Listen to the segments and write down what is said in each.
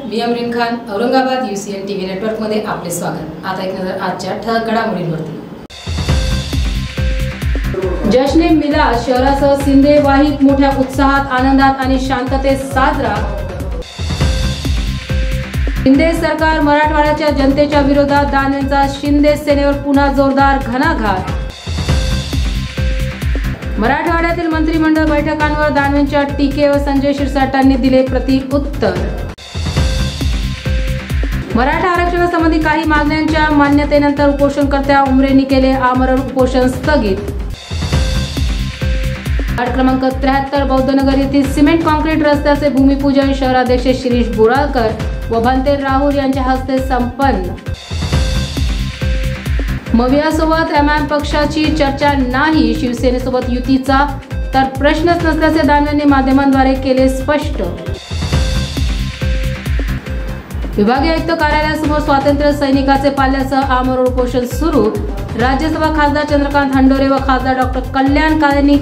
मी Amreen Khan, Aurangabad UCN TV network मध्ये आपले स्वागत। आता एक नजर आजच्या ठळक घडामोडींवरती। जश्न मिलाद शहरासह सिंधे वाहीत मोठ्या उत्साहात, आनंदात आणि शांततेत साजरा। शिंदे सरकार मराठवाड्याच्या जनतेच्या विरोधात, दानवेंचा शिंदे सेनेवर पुन्हा जोरदार घणाघात। मराठवाड्यातील मंत्रिमंडळ बैठकांवर दानवेंच्या टीकेवर संजय शिरसाटांनी दिले प्रत्युत्तर। मराठा आरक्षणासंबंधी काही मागण्यांच्या मान्यतेनंतर उपोषणकर्त्या उमरेंनी केले आमरण उपोषण स्थगित। वार्ड क्रमांक 73 बौद्धनगर येथील सिमेंट कॉन्क्रीट रस्त्याचे भूमिपूजन शहराध्यक्ष शिरीष बोराळकर व भंतेर राहुल यांच्या हस्ते संपन्न। मवियासोबत MM पक्षाची चर्चा नाही, शिवसेनेसोबत युतीचा तर प्रश्नच नसल्याचे दानवेंनी माध्यमांद्वारे केले स्पष्ट। विभागीय आयुक्त कार्यालयासमोर स्वातंत्र्य सैनिकाचे पाल्यासह आमरण उपोषण सुरू। राज्यसभा खासदार चंद्रकांत हंडोरे व खासदार डॉक्टर कल्याण काळेंनी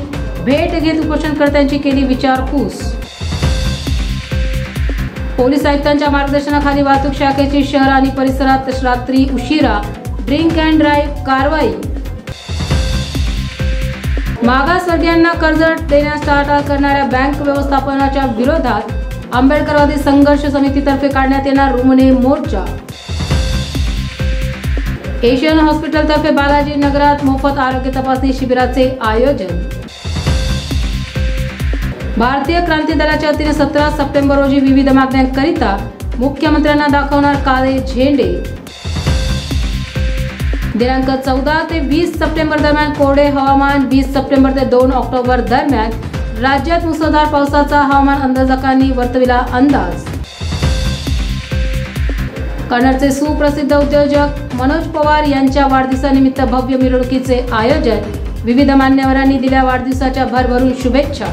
भेट घेत उपोषणकर्त्यांची केली विचारपूस। पोलीस आयुक्तांच्या मार्गदर्शनाखाली वाहतूक शाखेची शहर आणि परिसरात रात्री उशिरा ड्रिंक अँड ड्राईव्ह कारवाई। मागासवर्गीयांना कर्ज देण्यास टाळाटाळ करणाऱ्या बँक व्यवस्थापनाच्या विरोधात आंबेडकरवादी संघर्ष समितीतर्फे काढण्यात येणार रुमणे मोर्चा। एशियन हॉस्पिटलतर्फे बालाजी नगरात मोफत आरोग्य तपासणी शिबिराचे आयोजन। भारतीय क्रांती दलाच्या वतीने 17 सप्टेंबर रोजी विविध मागण्यांकरिता मुख्यमंत्र्यांना दाखवणार काळे झेंडे। दिनांक 14 ते 20 सप्टेंबर दरम्यान कोरडे हवामान। 20 सप्टेंबर ते 2 ऑक्टोबर दरम्यान राज्यात मुसळधार पावसाचा हवामान अंदाजकांनी वर्तविला अंदाज। कन्नडचे सुप्रसिद्ध उद्योजक मनोज पवार यांच्या वाढदिवसानिमित्त भव्य मिरवणुकीचे आयोजन। विविध मान्यवरांनी दिल्या वाढदिवसाच्या भरभरून शुभेच्छा।